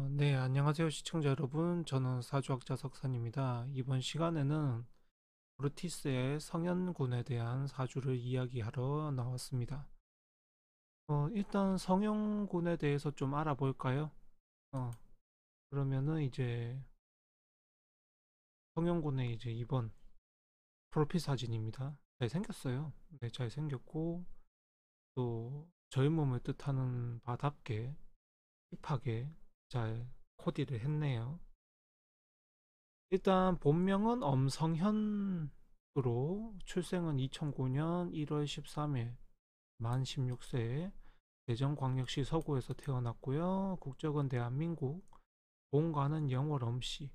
네, 안녕하세요, 시청자 여러분. 저는 사주학자 석산입니다. 이번 시간에는 브루티스의 성현군에 대한 사주를 이야기하러 나왔습니다. 일단 성현군에 대해서 좀 알아볼까요? 어, 그러면은 이제 성현군의 이제 이번 프로필 사진입니다. 잘생겼어요. 네, 잘생겼고 또 젊음을 뜻하는 바답게 힙하게 잘 코디를 했네요. 일단 본명은 엄성현으로 출생은 2009년 1월 13일 만 16세 대전광역시 서구에서 태어났고요. 국적은 대한민국, 본관은 영월 엄씨.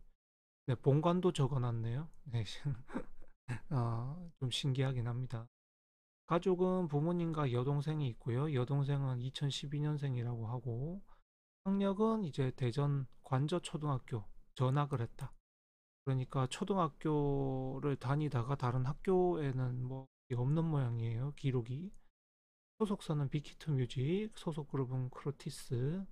네, 본관도 적어놨네요. 네, 좀 신기하긴 합니다. 가족은 부모님과 여동생이 있고요. 여동생은 2012년생이라고 하고 학력은 이제 대전 관저초등학교 전학을 했다. 그러니까 초등학교를 다니다가 다른 학교에는 뭐 없는 모양이에요. 기록이. 소속사는 빅히트 뮤직, 소속 그룹은 크로티스,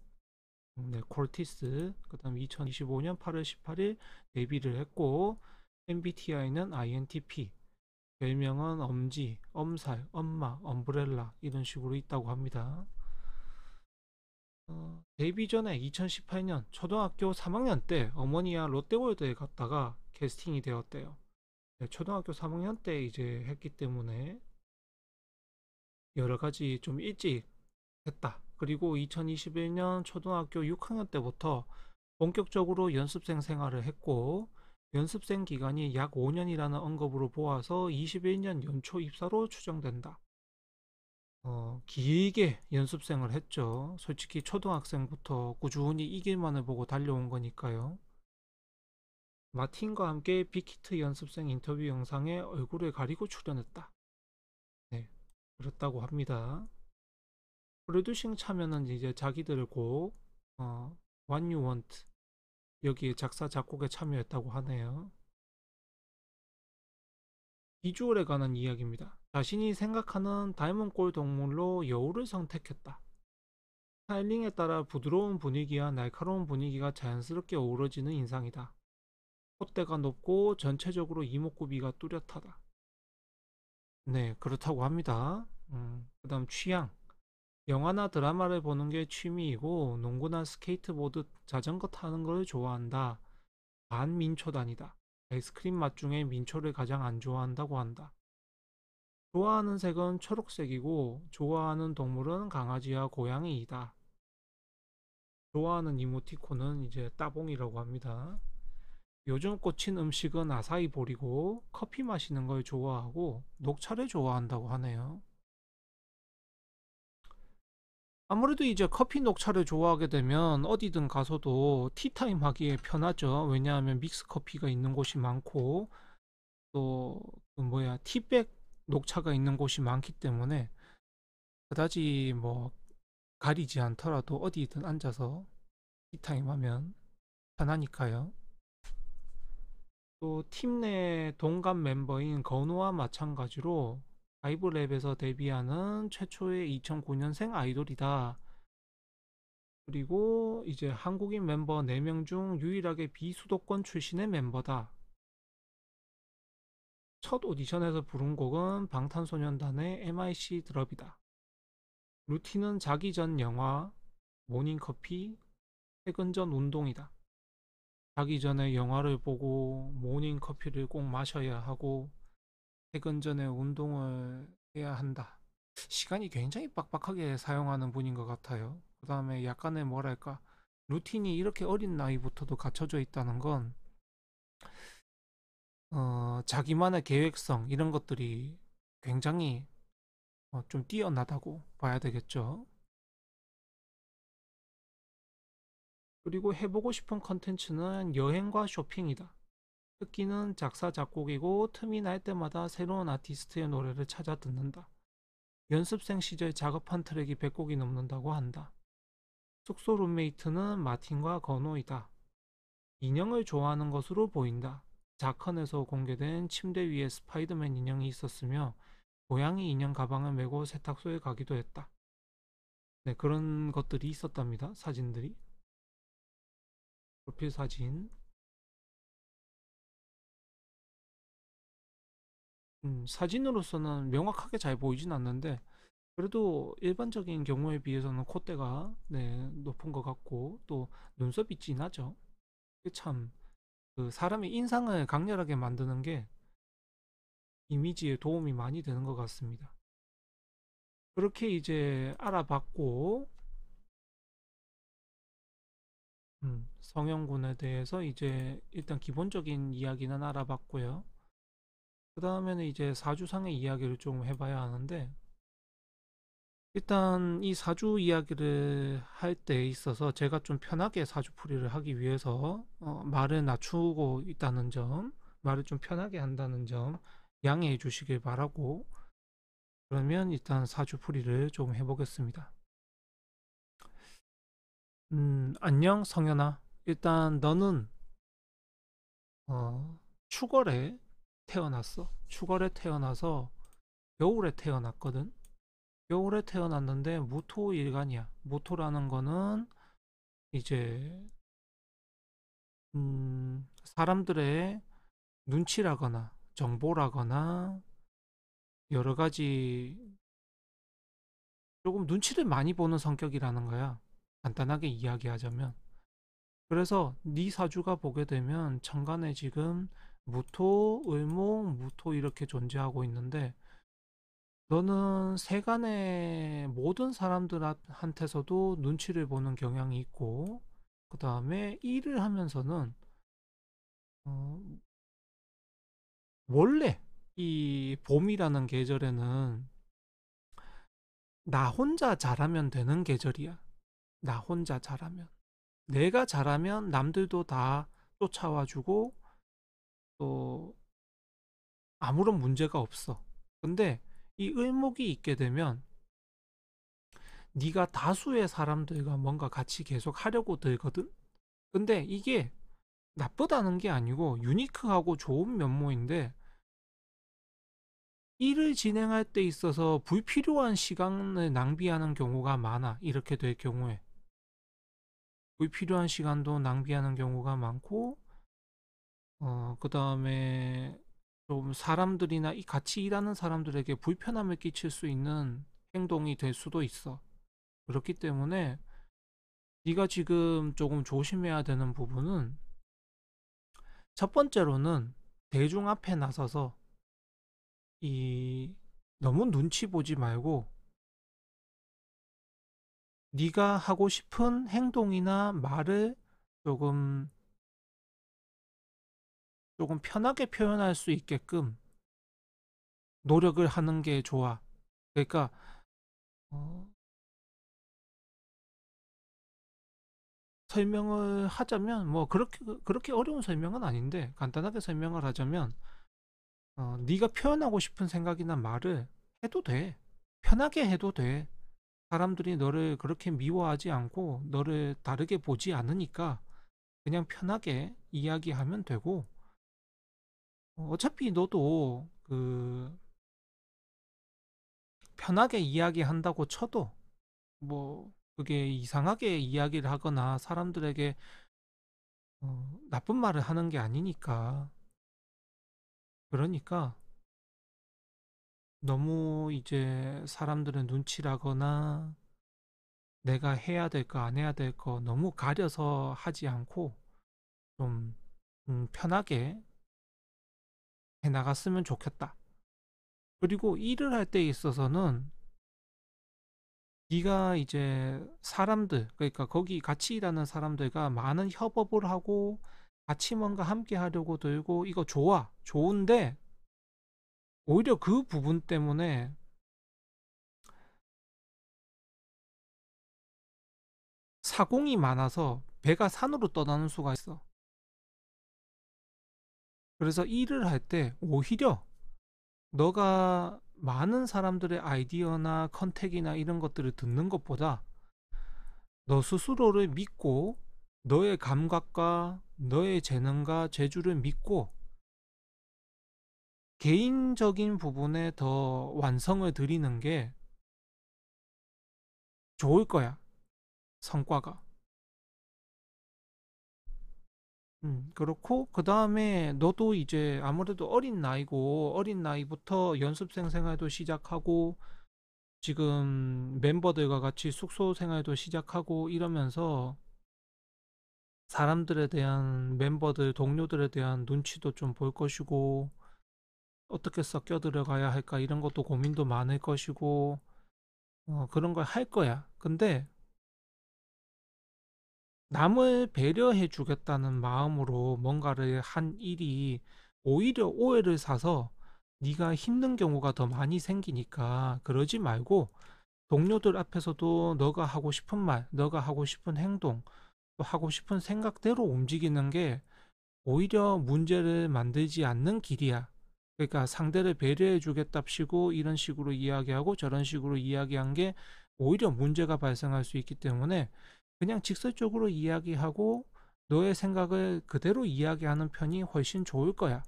네, 콜티스. 그다음 2025년 8월 18일 데뷔를 했고 MBTI는 INTP. 별명은 엄지, 엄살, 엄마, 엄브렐라 이런 식으로 있다고 합니다. 데뷔 전에 2018년 초등학교 3학년 때 어머니와 롯데월드에 갔다가 캐스팅이 되었대요. 네, 초등학교 3학년 때 이제 했기 때문에 여러 가지 좀 일찍 했다. 그리고 2021년 초등학교 6학년 때부터 본격적으로 연습생 생활을 했고, 연습생 기간이 약 5년이라는 언급으로 보아서 21년 연초 입사로 추정된다. 길게 연습생을 했죠. 솔직히 초등학생부터 꾸준히 이 길만을 보고 달려온 거니까요. 마틴과 함께 빅히트 연습생 인터뷰 영상에 얼굴을 가리고 출연했다. 네, 그렇다고 합니다. 프로듀싱 참여는 이제 자기들 곡 What You Want 여기에 작사 작곡에 참여했다고 하네요. 비주얼에 관한 이야기입니다. 자신이 생각하는 닮은꼴 동물로 여우를 선택했다. 스타일링에 따라 부드러운 분위기와 날카로운 분위기가 자연스럽게 어우러지는 인상이다. 콧대가 높고 전체적으로 이목구비가 뚜렷하다. 네, 그렇다고 합니다. 그다음 취향. 영화나 드라마를 보는 게 취미이고 농구나 스케이트보드, 자전거 타는 걸 좋아한다. 반민초단이다. 아이스크림 맛 중에 민초를 가장 안 좋아한다고 한다. 좋아하는 색은 초록색이고 좋아하는 동물은 강아지와 고양이이다. 좋아하는 이모티콘은 이제 따봉이라고 합니다. 요즘 꽂힌 음식은 아사이볼이고 커피 마시는 걸 좋아하고 녹차를 좋아한다고 하네요. 아무래도 이제 커피 녹차를 좋아하게 되면 어디든 가서도 티타임 하기에 편하죠. 왜냐하면 믹스 커피가 있는 곳이 많고 또그 뭐야 티백 녹차가 있는 곳이 많기 때문에 그다지 뭐 가리지 않더라도 어디든 앉아서 티타임 하면 편하니까요. 또 팀 내 동갑 멤버인 건우와 마찬가지로 아이브랩에서 데뷔하는 최초의 2009년생 아이돌이다. 그리고 이제 한국인 멤버 4명 중 유일하게 비수도권 출신의 멤버다. 첫 오디션에서 부른 곡은 방탄소년단의 MIC 드럽이다. 루틴은 자기 전 영화, 모닝커피, 퇴근 전 운동이다. 자기 전에 영화를 보고 모닝커피를 꼭 마셔야 하고 퇴근 전에 운동을 해야 한다. 시간이 굉장히 빡빡하게 사용하는 분인 것 같아요. 그 다음에 약간의 뭐랄까, 루틴이 이렇게 어린 나이부터도 갖춰져 있다는 건 자기만의 계획성 이런 것들이 굉장히 좀 뛰어나다고 봐야 되겠죠. 그리고 해보고 싶은 컨텐츠는 여행과 쇼핑이다. 특기는 작사, 작곡이고 틈이 날 때마다 새로운 아티스트의 노래를 찾아 듣는다. 연습생 시절 작업한 트랙이 100곡이 넘는다고 한다. 숙소 룸메이트는 마틴과 건호이다. 인형을 좋아하는 것으로 보인다. 자컨에서 공개된 침대 위에 스파이더맨 인형이 있었으며 고양이 인형 가방을 메고 세탁소에 가기도 했다. 네, 그런 것들이 있었답니다. 사진들이. 프로필 사진. 사진으로서는 명확하게 잘 보이진 않는데 그래도 일반적인 경우에 비해서는 콧대가 네, 높은 것 같고 또 눈썹이 진하죠. 그게 참 그 사람의 인상을 강렬하게 만드는 게 이미지에 도움이 많이 되는 것 같습니다. 그렇게 이제 알아봤고 성형군에 대해서 이제 일단 기본적인 이야기는 알아봤고요. 그 다음에는 이제 사주상의 이야기를 좀 해봐야 하는데 일단 이 사주 이야기를 할 때 있어서 제가 좀 편하게 사주풀이를 하기 위해서 말을 낮추고 있다는 점, 말을 좀 편하게 한다는 점 양해해 주시길 바라고 그러면 일단 사주풀이를 좀 해보겠습니다. 안녕 성현아. 일단 너는 축월에 태어났어. 축월에 태어나서 겨울에 태어났거든. 겨울에 태어났는데 무토일간이야. 무토라는 거는 이제 사람들의 눈치라거나 정보라거나 여러 가지 조금 눈치를 많이 보는 성격이라는 거야. 간단하게 이야기하자면. 그래서 네 사주가 보게 되면 천간에 지금 무토, 을목, 무토 이렇게 존재하고 있는데 너는 세간의 모든 사람들한테서도 눈치를 보는 경향이 있고 그 다음에 일을 하면서는 어, 원래 이 봄이라는 계절에는 나 혼자 잘하면 되는 계절이야. 나 혼자 잘하면. 내가 잘하면 남들도 다 쫓아와주고 또 아무런 문제가 없어. 근데 이 을목이 있게 되면 네가 다수의 사람들과 뭔가 같이 계속 하려고 들거든? 근데 이게 나쁘다는 게 아니고 유니크하고 좋은 면모인데 일을 진행할 때 있어서 불필요한 시간을 낭비하는 경우가 많아. 이렇게 될 경우에. 불필요한 시간도 낭비하는 경우가 많고, 그 다음에 좀 사람들이나 같이 일하는 사람들에게 불편함을 끼칠 수 있는 행동이 될 수도 있어. 그렇기 때문에 네가 지금 조금 조심해야 되는 부분은 첫 번째로는 대중 앞에 나서서 이 너무 눈치 보지 말고 네가 하고 싶은 행동이나 말을 조금 조금 편하게 표현할 수 있게끔 노력을 하는 게 좋아. 그러니까 어, 설명을 하자면 뭐 그렇게 어려운 설명은 아닌데 간단하게 설명을 하자면 네가 표현하고 싶은 생각이나 말을 해도 돼. 편하게 해도 돼. 사람들이 너를 그렇게 미워하지 않고 너를 다르게 보지 않으니까 그냥 편하게 이야기하면 되고 어차피 너도 그 편하게 이야기한다고 쳐도 뭐 그게 이상하게 이야기를 하거나 사람들에게 나쁜 말을 하는 게 아니니까 그러니까 너무 이제 사람들의 눈치라거나 내가 해야 될 거 안 해야 될 거 너무 가려서 하지 않고 좀 편하게 해 나갔으면 좋겠다. 그리고 일을 할 때 있어서는 네가 이제 사람들 그러니까 거기 같이 일하는 사람들과 많은 협업을 하고 같이 뭔가 함께 하려고 들고 이거 좋아. 좋은데 오히려 그 부분 때문에 사공이 많아서 배가 산으로 떠나는 수가 있어. 그래서 일을 할 때 오히려 너가 많은 사람들의 아이디어나 컨택이나 이런 것들을 듣는 것보다 너 스스로를 믿고 너의 감각과 너의 재능과 재주를 믿고 개인적인 부분에 더 완성을 드리는 게 좋을 거야, 성과가. 그렇고, 그 다음에 너도 이제 아무래도 어린 나이고, 어린 나이부터 연습생 생활도 시작하고, 지금 멤버들과 같이 숙소 생활도 시작하고 이러면서 사람들에 대한 멤버들, 동료들에 대한 눈치도 좀 볼 것이고, 어떻게 섞여 들어가야 할까 이런 것도 고민도 많을 것이고, 그런 걸 할 거야. 근데 남을 배려해 주겠다는 마음으로 뭔가를 한 일이 오히려 오해를 사서 네가 힘든 경우가 더 많이 생기니까 그러지 말고 동료들 앞에서도 너가 하고 싶은 말, 너가 하고 싶은 행동, 또 하고 싶은 생각대로 움직이는 게 오히려 문제를 만들지 않는 길이야. 그러니까 상대를 배려해 주겠답시고 이런 식으로 이야기하고 저런 식으로 이야기한 게 오히려 문제가 발생할 수 있기 때문에 그냥 직설적으로 이야기하고 너의 생각을 그대로 이야기하는 편이 훨씬 좋을 거야.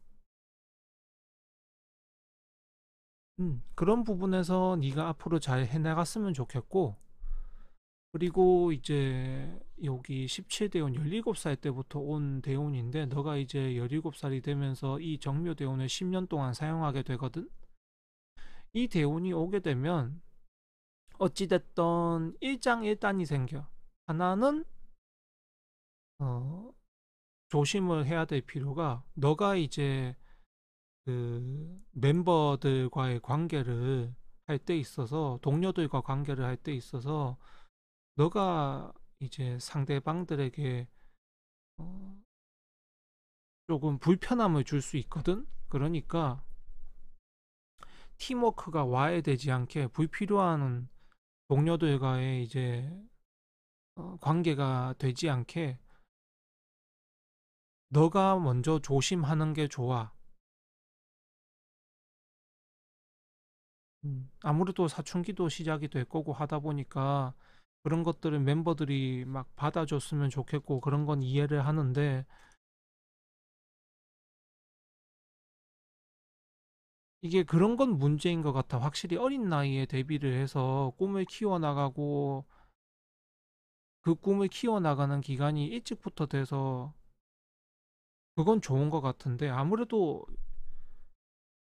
그런 부분에서 네가 앞으로 잘 해나갔으면 좋겠고, 그리고 이제 여기 17대운 17살 때부터 온 대운인데 너가 이제 17살이 되면서 이 정묘 대운을 10년 동안 사용하게 되거든. 이 대운이 오게 되면 어찌됐던 일장일단이 생겨. 하나는 어, 조심을 해야 될 필요가, 너가 이제 그 멤버들과의 관계를 할 때 있어서, 동료들과 관계를 할 때 있어서 너가 이제 상대방들에게 어, 조금 불편함을 줄 수 있거든. 그러니까 팀워크가 와해되지 않게 불필요한 동료들과의 이제 관계가 되지 않게 너가 먼저 조심하는 게 좋아. 아무래도 사춘기도 시작이 될 거고 하다 보니까 그런 것들을 멤버들이 막 받아줬으면 좋겠고 그런 건 이해를 하는데, 이게 그런 건 문제인 것 같아. 확실히 어린 나이에 데뷔를 해서 꿈을 키워나가고 그 꿈을 키워나가는 기간이 일찍부터 돼서 그건 좋은 것 같은데, 아무래도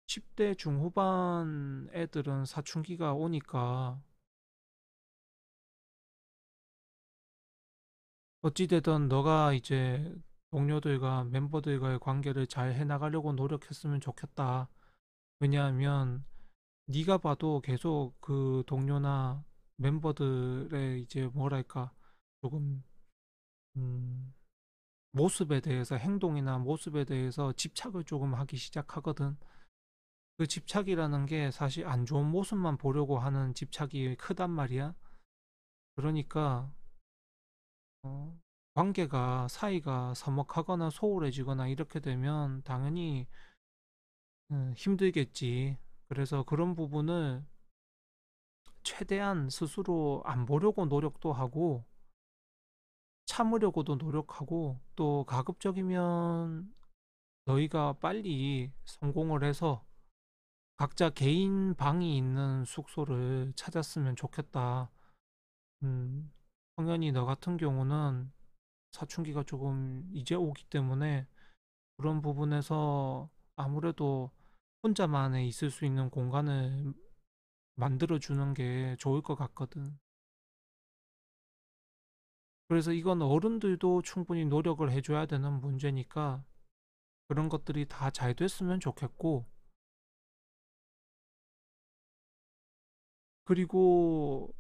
10대 중후반 애들은 사춘기가 오니까 어찌되든 너가 이제 동료들과 멤버들과의 관계를 잘 해나가려고 노력했으면 좋겠다. 왜냐하면 네가 봐도 계속 그 동료나 멤버들의 이제 뭐랄까 조금 음, 모습에 대해서, 행동이나 모습에 대해서 집착을 조금 하기 시작하거든. 그 집착이라는 게 사실 안 좋은 모습만 보려고 하는 집착이 크단 말이야. 그러니까 어, 관계가, 사이가 서먹하거나 소홀해지거나 이렇게 되면 당연히 힘들겠지. 그래서 그런 부분을 최대한 스스로 안 보려고 노력도 하고 참으려고도 노력하고, 또 가급적이면 너희가 빨리 성공을 해서 각자 개인 방이 있는 숙소를 찾았으면 좋겠다. 음, 성현이 너 같은 경우는 사춘기가 조금 이제 오기 때문에 그런 부분에서 아무래도 혼자만에 있을 수 있는 공간을 만들어주는 게 좋을 것 같거든. 그래서 이건 어른들도 충분히 노력을 해줘야 되는 문제니까 그런 것들이 다 잘 됐으면 좋겠고, 그리고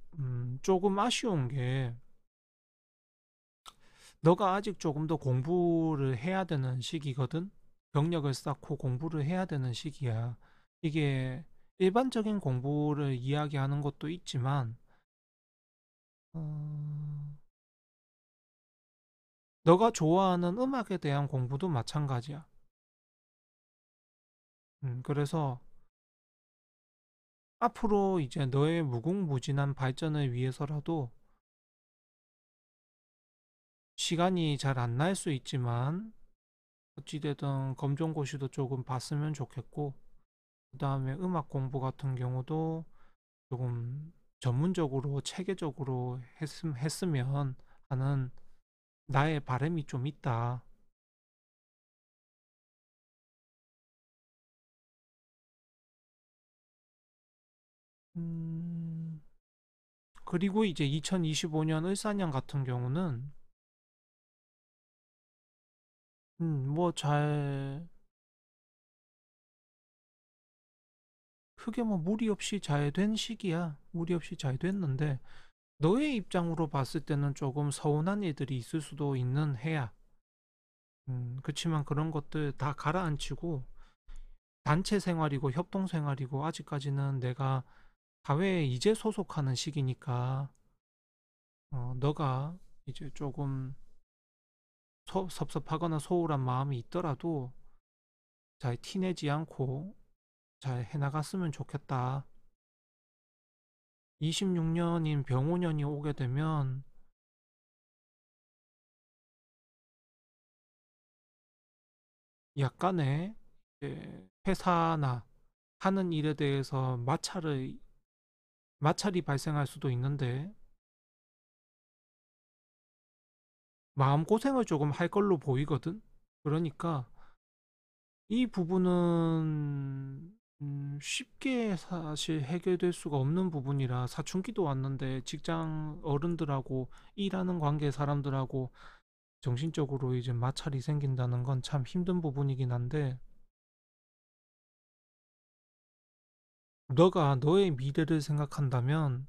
조금 아쉬운 게 너가 아직 조금 더 공부를 해야 되는 시기거든. 경력을 쌓고 공부를 해야 되는 시기야. 이게 일반적인 공부를 이야기하는 것도 있지만 어, 너가 좋아하는 음악에 대한 공부도 마찬가지야. 그래서 앞으로 이제 너의 무궁무진한 발전을 위해서라도 시간이 잘 안 날 수 있지만 어찌되든 검정고시도 조금 봤으면 좋겠고, 그 다음에 음악 공부 같은 경우도 조금 전문적으로 체계적으로 했으면 하는 나의 바람이 좀 있다. 음, 그리고 이제 2025년 을사년 같은 경우는 뭐 크게 뭐 무리 없이 잘 된 시기야. 무리 없이 잘 됐는데 너의 입장으로 봤을 때는 조금 서운한 일들이 있을 수도 있는 해야. 그치만 그런 것들 다 가라앉히고 단체 생활이고 협동 생활이고 아직까지는 내가 사회에 이제 소속하는 시기니까 너가 이제 조금 섭섭하거나 소홀한 마음이 있더라도 잘 티내지 않고 잘 해나갔으면 좋겠다. 26년인 병오년이 오게 되면 약간의 이제 회사나 하는 일에 대해서 마찰이 발생할 수도 있는데 마음고생을 조금 할 걸로 보이거든. 그러니까 이 부분은 쉽게 사실 해결될 수가 없는 부분이라 사춘기도 왔는데 직장 어른들하고 일하는 관계 사람들하고 정신적으로 이제 마찰이 생긴다는 건 참 힘든 부분이긴 한데 너가 너의 미래를 생각한다면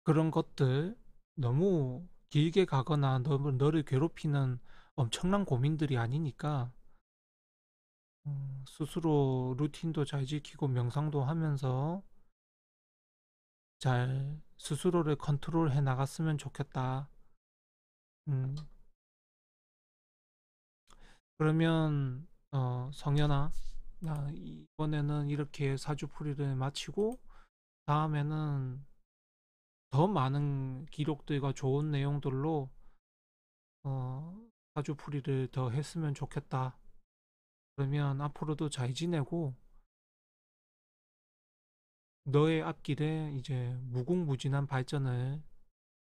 그런 것들 너무 길게 가거나 너를 괴롭히는 엄청난 고민들이 아니니까 스스로 루틴도 잘 지키고 명상도 하면서 잘 스스로를 컨트롤해 나갔으면 좋겠다. 음, 그러면 성현아, 나 이번에는 이렇게 사주풀이를 마치고 다음에는 더 많은 기록들과 좋은 내용들로 어, 사주풀이를 더 했으면 좋겠다. 그러면 앞으로도 잘 지내고 너의 앞길에 이제 무궁무진한 발전을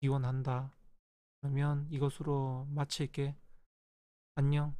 기원한다. 그러면 이것으로 마칠게. 안녕.